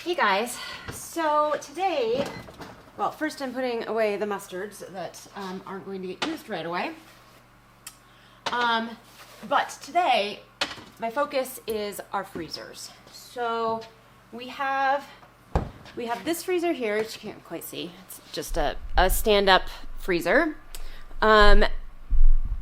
Hey guys, so today, well, first I'm putting away the mustards that aren't going to get used right away. But today, my focus is our freezers. So we have this freezer here, which you can't quite see. It's just a stand-up freezer. And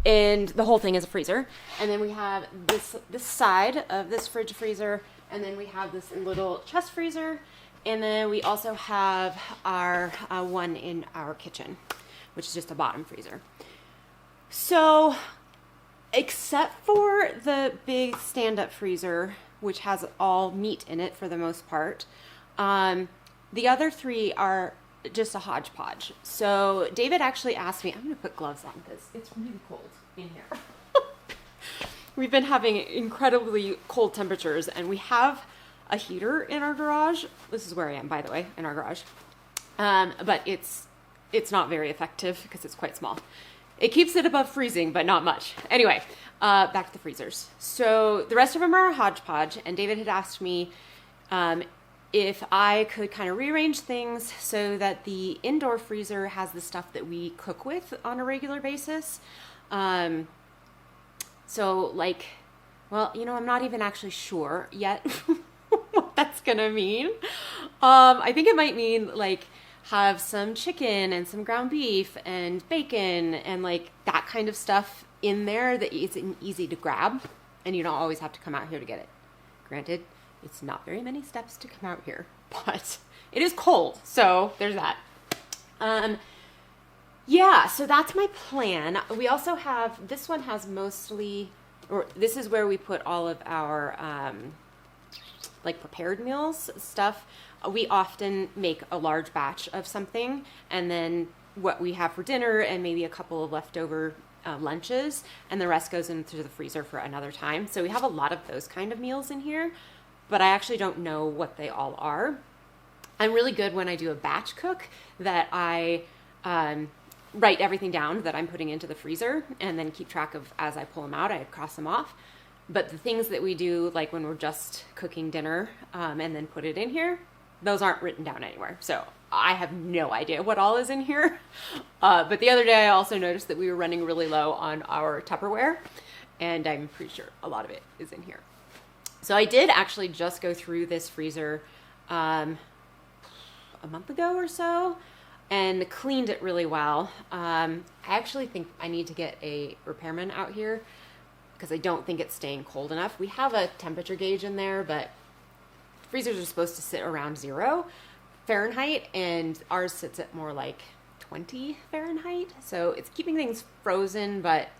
the whole thing is a freezer. And then we have this side of this fridge freezer, and then we have this little chest freezer, and then we also have our one in our kitchen, which is just a bottom freezer. So, except for the big stand-up freezer, which has all meat in it for the most part, the other three are just a hodgepodge. So David actually asked me, I'm going to put gloves on because it's really cold in here. We've been having incredibly cold temperatures, and we have a heater in our garage. This is where I am, by the way, in our garage. But it's not very effective because it's quite small. It keeps it above freezing, but not much. Anyway, back to the freezers. So the rest of them are a hodgepodge, and David had asked me if I could kind of rearrange things so that the indoor freezer has the stuff that we cook with on a regular basis. So like, well, I'm not even actually sure yet what that's gonna mean. I think it might mean like have some chicken and some ground beef and bacon and like that kind of stuff in there that isn't easy to grab, and you don't always have to come out here to get it. Granted, it's not very many steps to come out here, but it is cold, so there's that. Yeah, so that's my plan. We also have, this one has mostly, or this is where we put all of our like prepared meals stuff. We often make a large batch of something, and then what we have for dinner and maybe a couple of leftover lunches, and the rest goes into the freezer for another time. So we have a lot of those kind of meals in here, but I actually don't know what they all are. I'm really good when I do a batch cook that I write everything down that I'm putting into the freezer and then keep track of as I pull them out. I cross them off. But the things that we do, like when we're just cooking dinner and then put it in here, those aren't written down anywhere. So I have no idea what all is in here. But the other day I also noticed that we were running really low on our Tupperware, and I'm pretty sure a lot of it is in here. So I did actually just go through this freezer a month ago or so and cleaned it really well. I actually think I need to get a repairman out here because I don't think it's staying cold enough. We have a temperature gauge in there, but freezers are supposed to sit around 0 Fahrenheit, and ours sits at more like 20 Fahrenheit. So it's keeping things frozen, but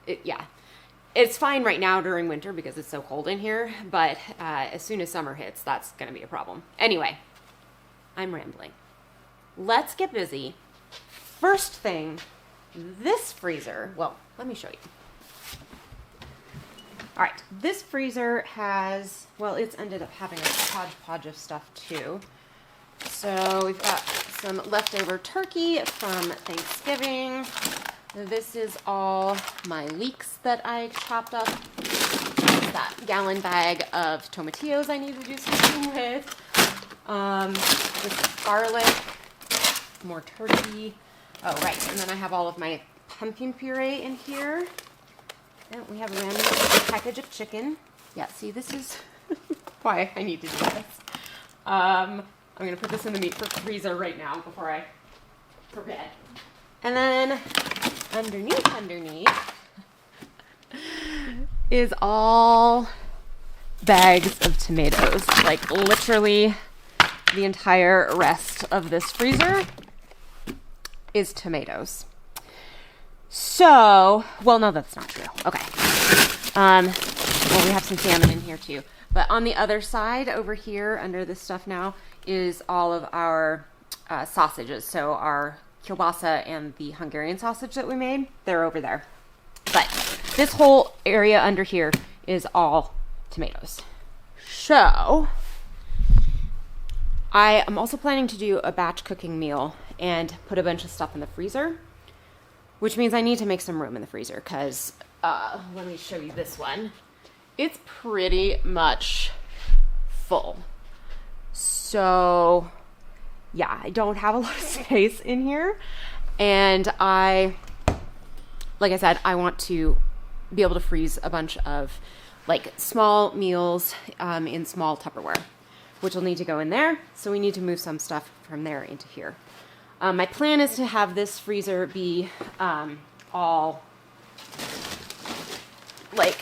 it's fine right now during winter because it's so cold in here, but as soon as summer hits, that's going to be a problem. Anyway, I'm rambling. Let's get busy. First thing, this freezer, well, let me show you. All right, this freezer has, well, it's ended up having a hodgepodge of stuff too. So we've got some leftover turkey from Thanksgiving. This is all my leeks that I chopped up. There's that gallon bag of tomatillos I need to do something with. This is garlic, more turkey. Oh, right, and then I have all of my pumpkin puree in here. And we have a random package of chicken. Yeah, see, this is why I need to do this. I'm going to put this in the meat freezer right now before I prepare. And then underneath is all bags of tomatoes. Like literally the entire rest of this freezer is tomatoes. So, well, no, that's not true. Okay. Well, we have some salmon in here too. But on the other side over here under this stuff now is all of our sausages. So our kielbasa and the Hungarian sausage that we made, they're over there. But this whole area under here is all tomatoes. So I am also planning to do a batch cooking meal and put a bunch of stuff in the freezer, which means I need to make some room in the freezer because, let me show you this one. It's pretty much full. So yeah, I don't have a lot of space in here. And like I said, I want to be able to freeze a bunch of like small meals in small Tupperware, which will need to go in there. So we need to move some stuff from there into here. My plan is to have this freezer be all like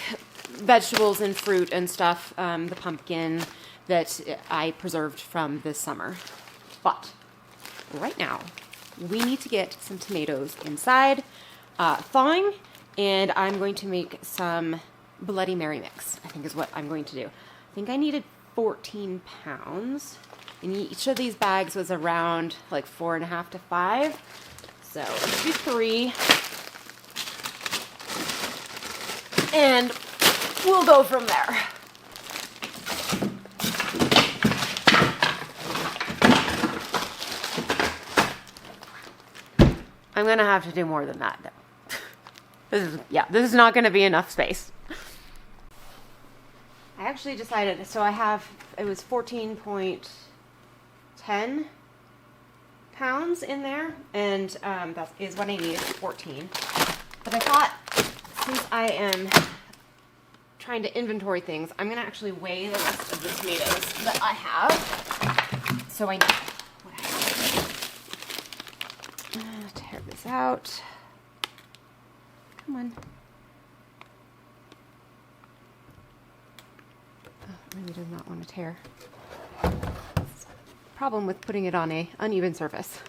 vegetables and fruit and stuff, the pumpkin that I preserved from this summer. But right now, we need to get some tomatoes inside, thawing, and I'm going to make some Bloody Mary mix, I think is what I'm going to do. I think I needed 14 pounds. And each of these bags was around like 4.5 to 5. So let's do 3. And we'll go from there. I'm gonna have to do more than that though. This is not gonna be enough space. I actually decided, so it was 14.10 pounds in there, and that is what I needed, 14. But I thought, since I am trying to inventory things, I'm gonna actually weigh the rest of the tomatoes that I have, so I know what I have. Tear this out. Come on. Really does not want to tear. Problem with putting it on a uneven surface.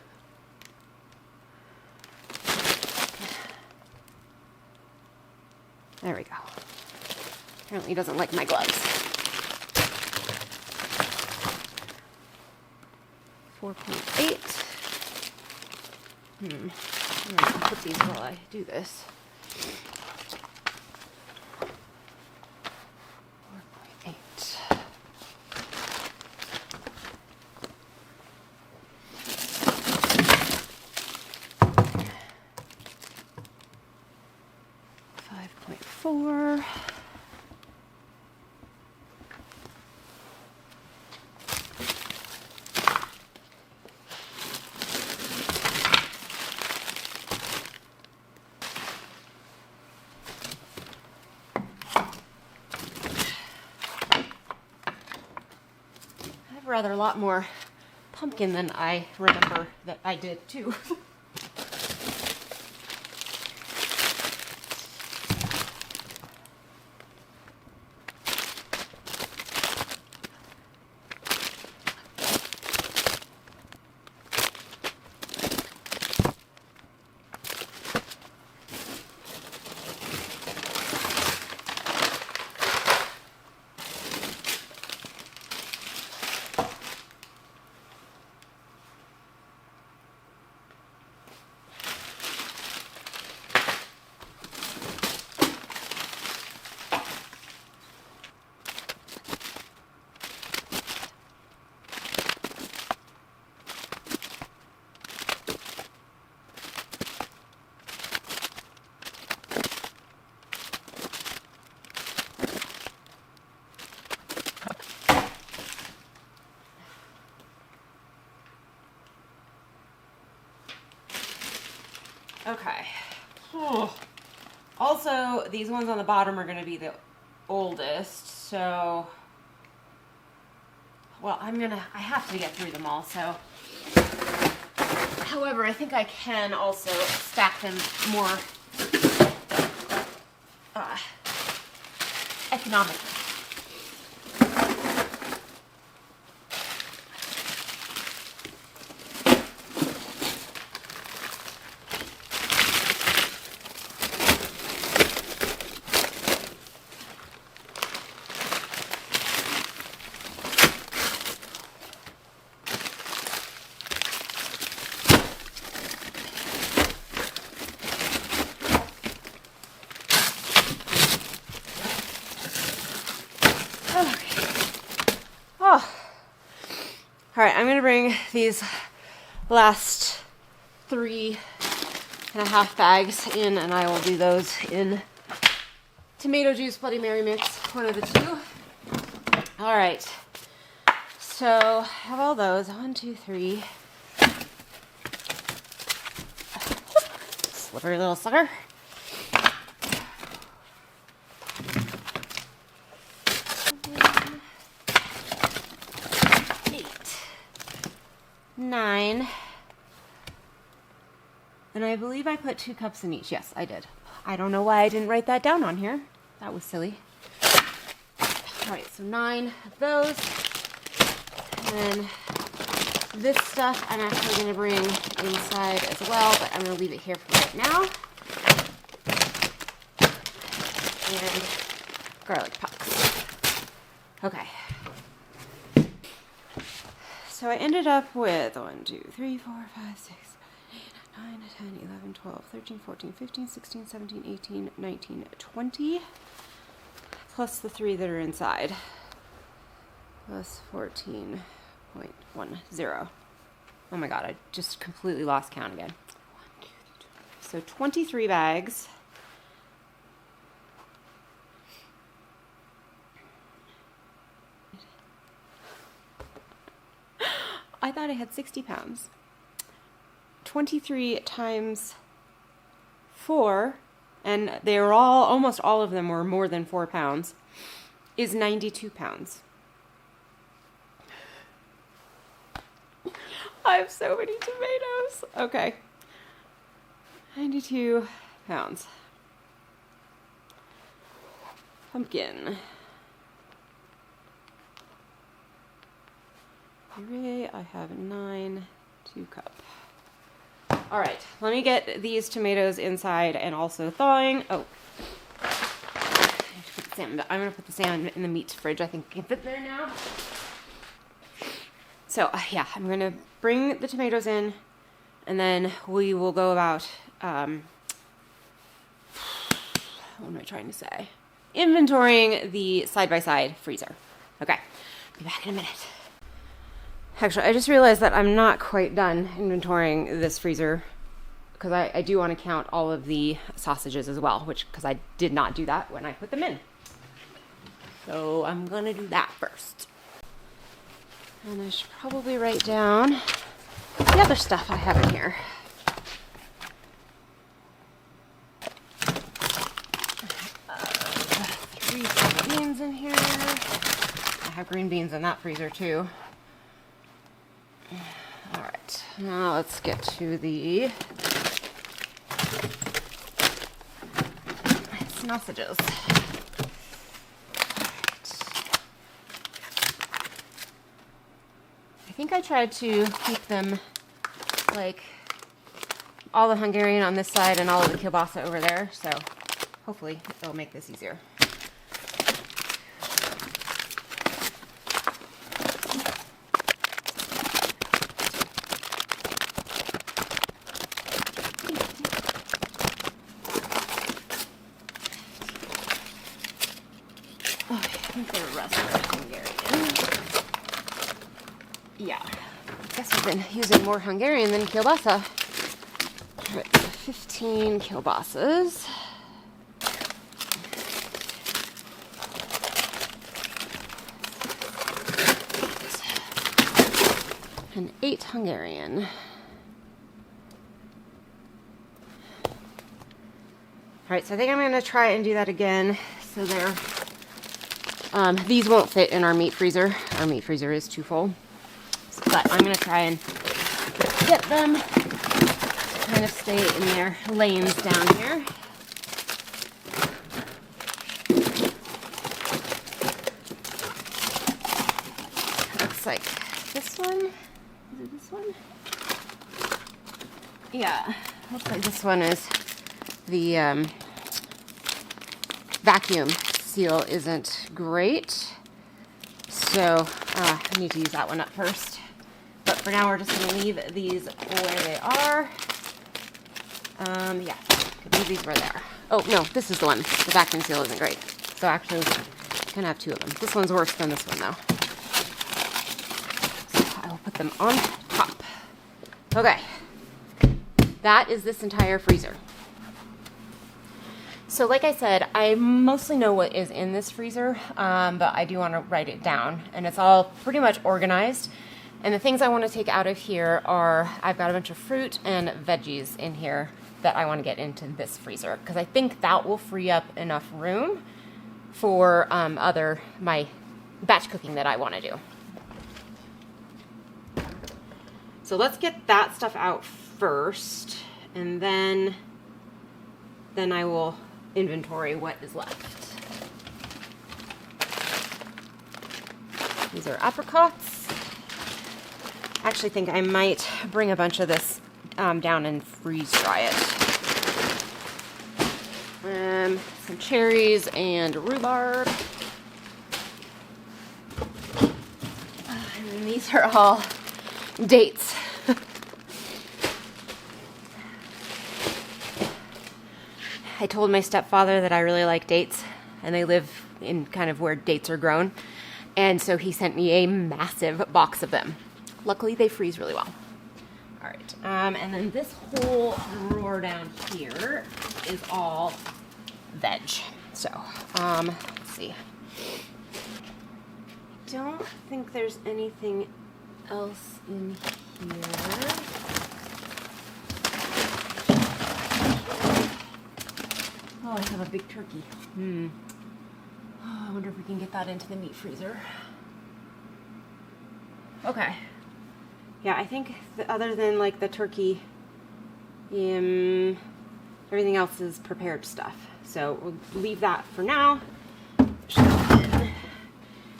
There we go. Apparently he doesn't like my gloves. 4.8. I'm gonna put these while I do this. 4.8. .4. I have rather a lot more pumpkin than I remember that I did too. Okay. Also, these ones on the bottom are going to be the oldest, so, well, I have to get through them all, so. However, I think I can also stack them more economically. All right, I'm gonna bring these last 3.5 bags in, and I will do those in tomato juice, Bloody Mary mix, one of the two. All right, so I have all those. 1, 2, 3. Slippery little sucker. 8, 9. And I believe I put 2 cups in each. Yes, I did. I don't know why I didn't write that down on here. That was silly. All right, so 9 of those. And then this stuff I'm actually going to bring inside as well, but I'm going to leave it here for right now. And garlic pucks. Okay. So I ended up with 1, 2, 3, 4, 5, 6, 9, 10, 11, 12, 13, 14, 15, 16, 17, 18, 19, 20. Plus the 3 that are inside. Plus 14.10. Oh my god, I just completely lost count again. 1, 2, 3, so 23 bags. I thought I had 60 pounds. 23 times 4, and they were all, almost all of them were more than 4 pounds, is 92 pounds. I have so many tomatoes. Okay. 92 pounds. Pumpkin. Puree, I have 9, 2 cup. All right, let me get these tomatoes inside and also thawing. Oh, I have to put the salmon, I'm gonna put the salmon in the meat fridge. I think it can fit there now. So yeah, I'm gonna bring the tomatoes in, and then we will go about, what am I trying to say? Inventorying the side-by-side freezer. Okay, be back in a minute. Actually, I just realized that I'm not quite done inventorying this freezer, because I do want to count all of the sausages as well, because I did not do that when I put them in. So I'm going to do that first. And I should probably write down the other stuff I have in here. I have 3 green beans in here. I have green beans in that freezer too. All right, now let's get to the sausages. I think I tried to keep them like all the Hungarian on this side and all of the kielbasa over there, so hopefully it'll make this easier. Yeah, I guess I've been using more Hungarian than kielbasa. All right, so 15 kielbasas. And 8 Hungarian. All right, so I think I'm going to try and do that again. So these won't fit in our meat freezer. Our meat freezer is too full. But I'm going to try and get them to kind of stay in their lanes down here. Looks like this one. Is it this one? Yeah, looks like this one is the vacuum seal isn't great. So I need to use that one up first. But for now, we're just going to leave these where they are. Yeah, could leave these where they are. Oh, no, this is the one. The vacuum seal isn't great. So actually, we're going to have 2 of them. This one's worse than this one, though. So I will put them on top. Okay. That is this entire freezer. So like I said, I mostly know what is in this freezer, but I do want to write it down, and it's all pretty much organized. And the things I want to take out of here are, I've got a bunch of fruit and veggies in here that I want to get into this freezer, because I think that will free up enough room for my batch cooking that I want to do. So let's get that stuff out first, and then I will inventory what is left. These are apricots. I actually think I might bring a bunch of this down and freeze dry it. Some cherries and rhubarb. And then these are all dates. I told my stepfather that I really like dates, and they live in kind of where dates are grown. And so he sent me a massive box of them. Luckily, they freeze really well. All right, and then this whole drawer down here is all veg. So, let's see. I don't think there's anything else in here. Oh, I have a big turkey. Oh, I wonder if we can get that into the meat freezer. Okay. Yeah, I think other than like the turkey, everything else is prepared stuff. So we'll leave that for now.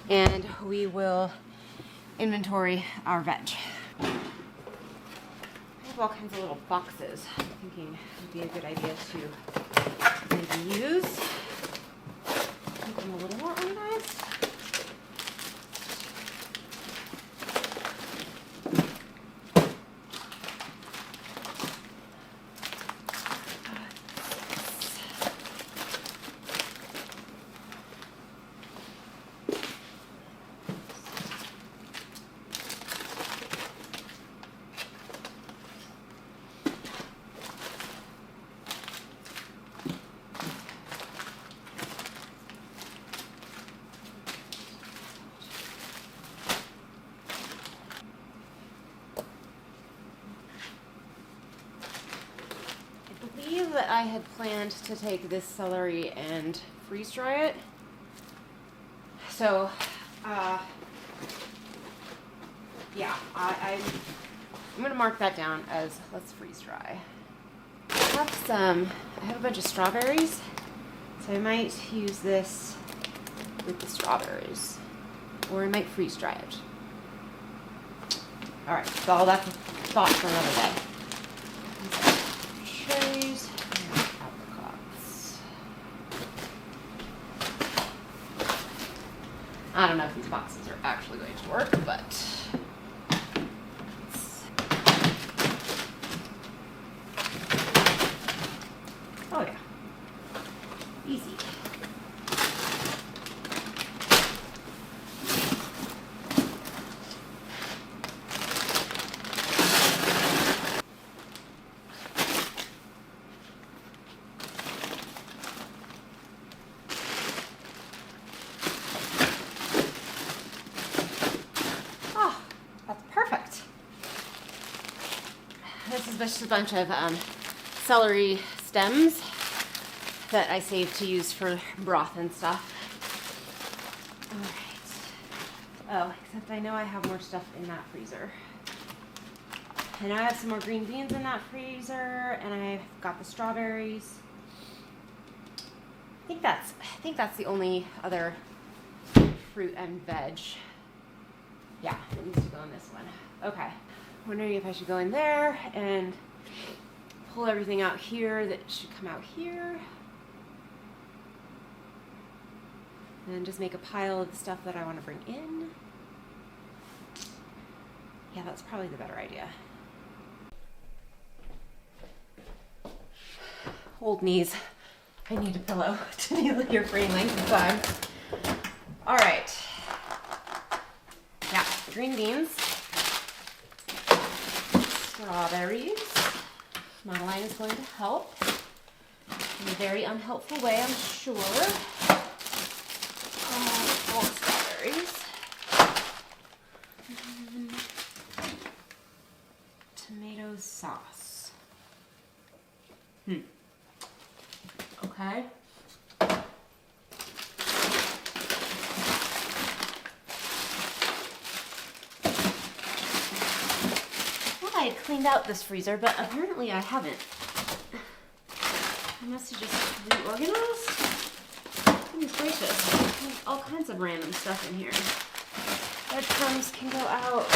And we will inventory our veg. I have all kinds of little boxes. I'm thinking it would be a good idea to maybe use. Make them a little more organized. That I had planned to take this celery and freeze dry it. So, yeah, I'm gonna mark that down as let's freeze dry. I have a bunch of strawberries, so I might use this with the strawberries, or I might freeze dry it. All right, so that's a thought for another day. Cherries and apricots. I don't know if these boxes are actually going to work, but oh yeah, easy. This is just a bunch of celery stems that I saved to use for broth and stuff. All right. Oh, except I know I have more stuff in that freezer. And I have some more green beans in that freezer, and I've got the strawberries. I think that's the only other fruit and veg. Yeah, it needs to go in this one. Okay. Wondering if I should go in there and pull everything out here that should come out here. And just make a pile of the stuff that I want to bring in. Yeah, that's probably the better idea. Old knees. I need a pillow to kneel here for any length of time. All right. Yeah, green beans. Strawberries. Madeline is going to help. in a very unhelpful way, I'm sure. All strawberries. Tomato sauce. Okay. I had cleaned out this freezer, but apparently I haven't. I must have just reorganized. Goodness gracious. There's all kinds of random stuff in here. Breadcrumbs can go out.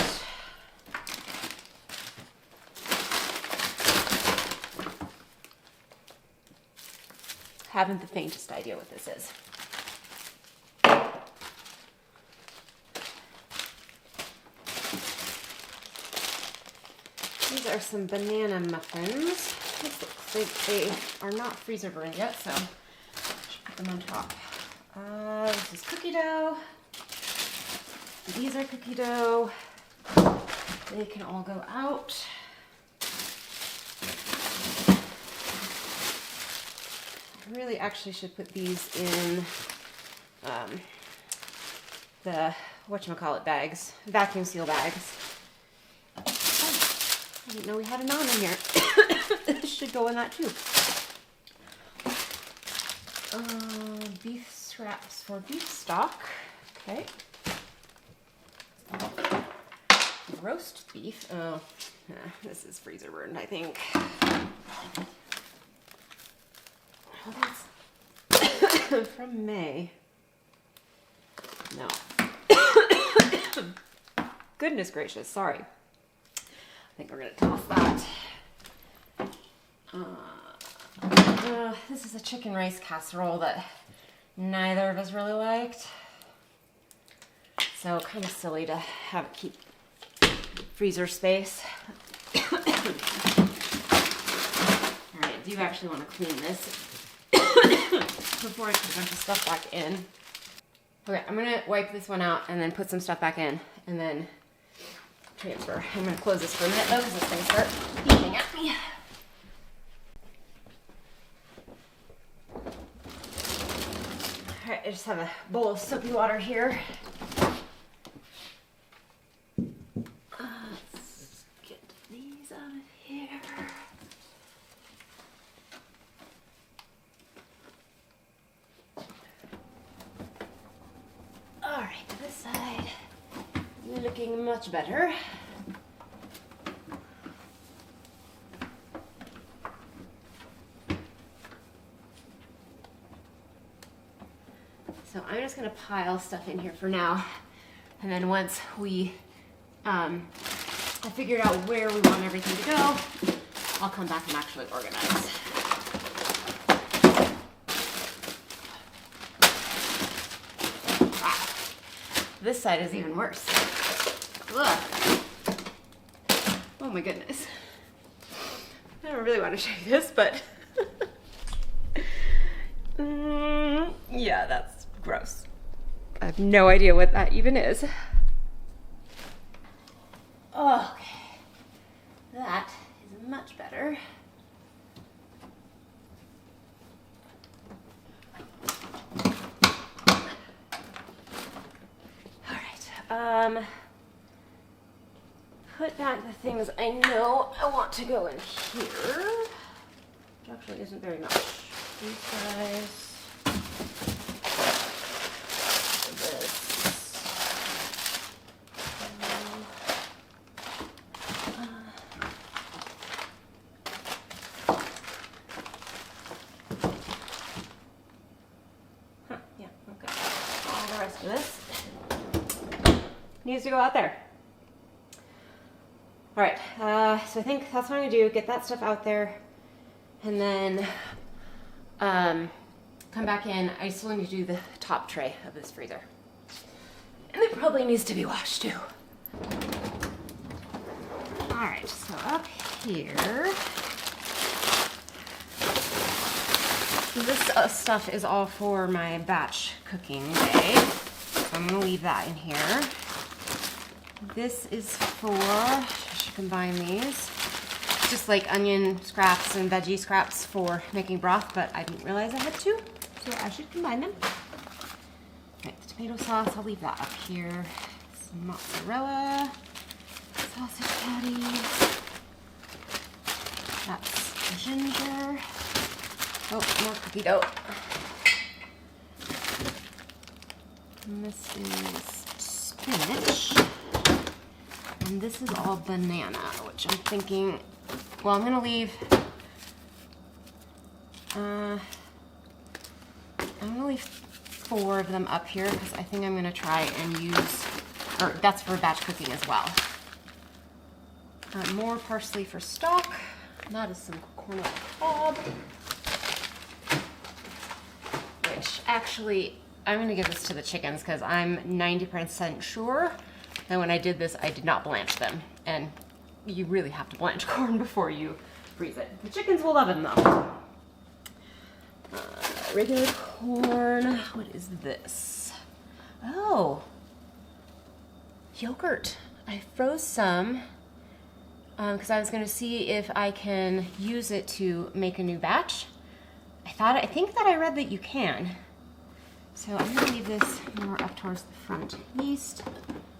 Haven't the faintest idea what this is. These are some banana muffins. They are not freezer burned yet, so I should put them on top. This is cookie dough. These are cookie dough. They can all go out. I really actually should put these in the whatchamacallit bags, vacuum seal bags. I didn't know we had a naan in here. This should go in that too. Beef straps for beef stock. Okay. Roast beef. Oh, this is freezer burned, I think. Oh, that's from May. No. Goodness gracious, sorry. I think we're going to toss that. This is a chicken rice casserole that neither of us really liked. So kind of silly to have it keep freezer space. Alright, I do actually want to clean this before I put a bunch of stuff back in. Okay, I'm going to wipe this one out and then put some stuff back in and then transfer. I'm going to close this for a minute though because this thing start beeping at me. Alright, I just have a bowl of soapy water here. Let's get these out of here. Alright, to this side. You're looking much better. So I'm just going to pile stuff in here for now. And then once we I figured out where we want everything to go, I'll come back and actually organize. Wow. This side is even worse. Ugh. Oh my goodness. I don't really want to show you this, but yeah, that's gross. I have no idea what that even is. Okay, that is much better. All right, put back the things I know I want to go in here, which actually isn't very much. These guys. This needs to go out there. All right, so I think that's what I'm gonna do, get that stuff out there, and then come back in. I still need to do the top tray of this freezer. And it probably needs to be washed too. All right, so up here, this stuff is all for my batch cooking day. So I'm gonna leave that in here. This is for, I should combine these. just like onion scraps and veggie scraps for making broth, but I didn't realize I had two, so I should combine them. Okay, the tomato sauce, I'll leave that up here. Some mozzarella, sausage patties. That's ginger. Oh, more cookie dough. And this is spinach. And this is all banana, which I'm thinking, well, I'm gonna leave, I'm gonna leave 4 of them up here because I think I'm gonna try and use, or that's for batch cooking as well. More parsley for stock. That is some corn on the cob. Which actually, I'm gonna give this to the chickens because I'm 90% sure that when I did this, I did not blanch them. And you really have to blanch corn before you freeze it. The chickens will love them though. Regular corn. What is this? Oh, yogurt. I froze some because I was going to see if I can use it to make a new batch. I think that I read that you can. So I'm going to leave this more up towards the front. Yeast,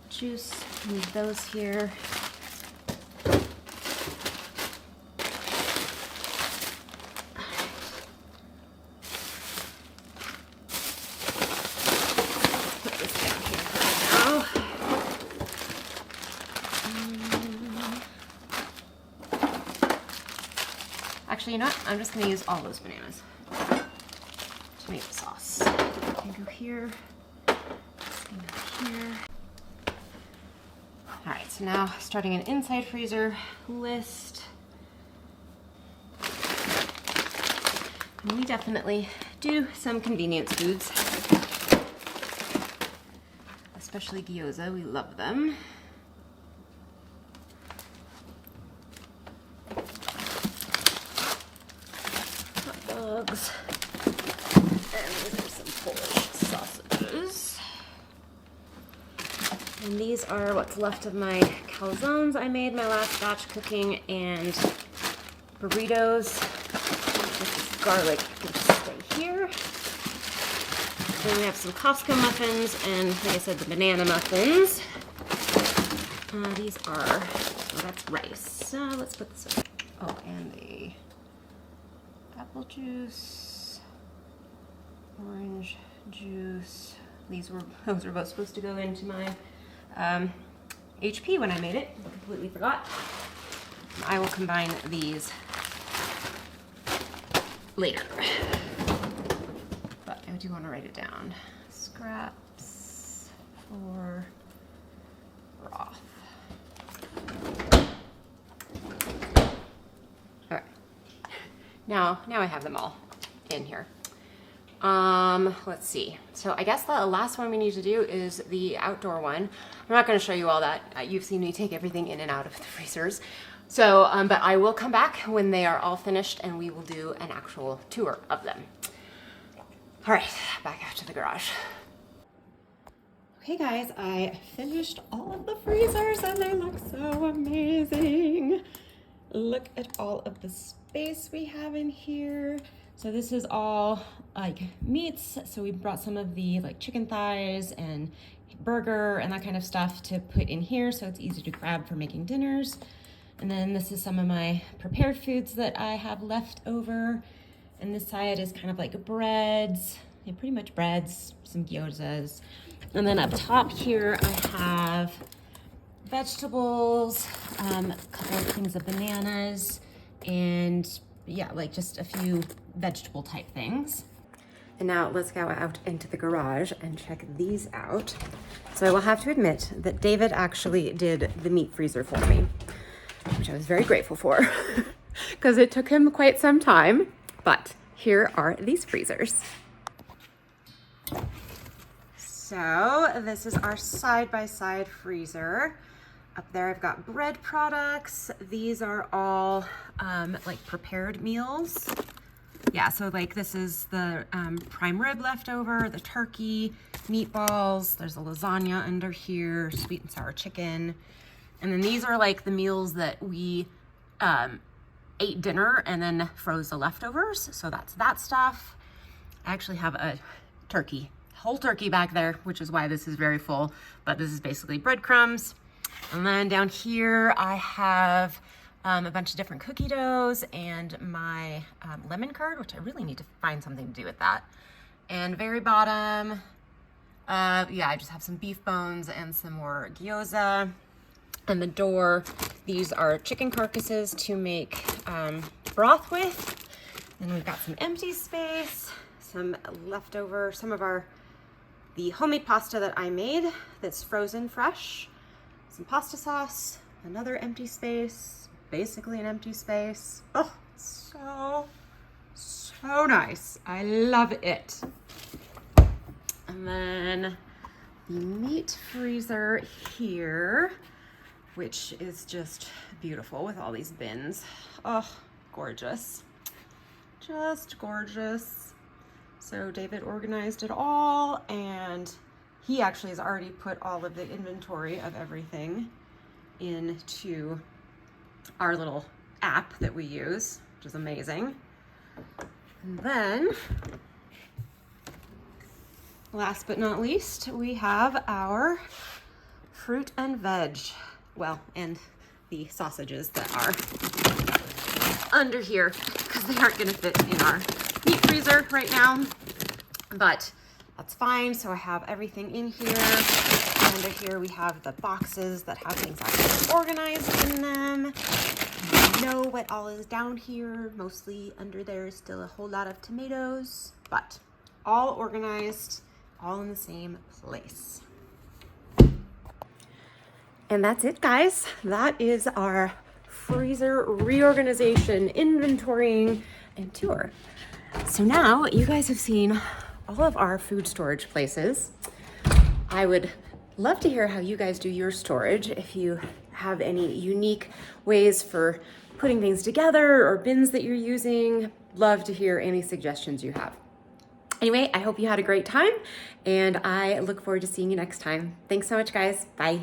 juice, leave those here. Actually, you know what? I'm just going to use all those bananas. Tomato sauce. Can go here. Can go here. All right, so now starting an inside freezer list. And we definitely do some convenience foods, especially gyoza. We love them. Dogs. And these are some Polish sausages. And these are what's left of my calzones I made my last batch cooking, and burritos. This is garlic. You can just stay here. Then we have some Costco muffins and, like I said, the banana muffins. These are, oh, that's rice. Let's put this away. Oh, and the apple juice, orange juice. Those were both supposed to go into my HP when I made it. I completely forgot. I will combine these later. But I do want to write it down. Scraps for broth. All right. Now I have them all in here. Let's see. So I guess the last one we need to do is the outdoor one. I'm not going to show you all that. You've seen me take everything in and out of the freezers. So, but I will come back when they are all finished and we will do an actual tour of them. All right, back out to the garage. Okay guys, I finished all of the freezers and they look so amazing. Look at all of the space we have in here. So this is all like meats. So we brought some of the like chicken thighs and burger and that kind of stuff to put in here so it's easy to grab for making dinners. And then this is some of my prepared foods that I have left over. And this side is kind of like breads, yeah, pretty much breads, some gyozas. And then up top here I have vegetables, a couple of things of bananas, and yeah, like just a few vegetable type things. And now let's go out into the garage and check these out. So I will have to admit that David actually did the meat freezer for me, which I was very grateful for because it took him quite some time. But here are these freezers. So this is our side-by-side freezer. Up there I've got bread products. These are all like prepared meals. Yeah, so like this is the prime rib leftover, the turkey, meatballs, there's a lasagna under here, sweet and sour chicken. And then these are like the meals that we ate dinner and then froze the leftovers. So that's that stuff. I actually have a whole turkey back there, which is why this is very full, but this is basically breadcrumbs. And then down here I have a bunch of different cookie doughs and my lemon curd, which I really need to find something to do with that. And very bottom, yeah, I just have some beef bones and some more gyoza. And the door, these are chicken carcasses to make broth with. And we've got some empty space, some leftover, some of the homemade pasta that I made that's frozen fresh, some pasta sauce, another empty space, basically an empty space. Oh, so nice. I love it. And then the meat freezer here, which is just beautiful with all these bins. Oh, gorgeous. Just gorgeous. So David organized it all, and he actually has already put all of the inventory of everything into our little app that we use, which is amazing. And then, last but not least, we have our fruit and veg. Well, and the sausages that are under here because they aren't going to fit in our meat freezer right now, but that's fine. So I have everything in here. Under here we have the boxes that have things actually organized in them. You know what all is down here. Mostly under there is still a whole lot of tomatoes, but all organized, all in the same place. And that's it, guys. That is our freezer reorganization, inventorying, and tour. So now you guys have seen all of our food storage places. I would love to hear how you guys do your storage. If you have any unique ways for putting things together or bins that you're using, love to hear any suggestions you have. Anyway, I hope you had a great time, and I look forward to seeing you next time. Thanks so much, guys. Bye.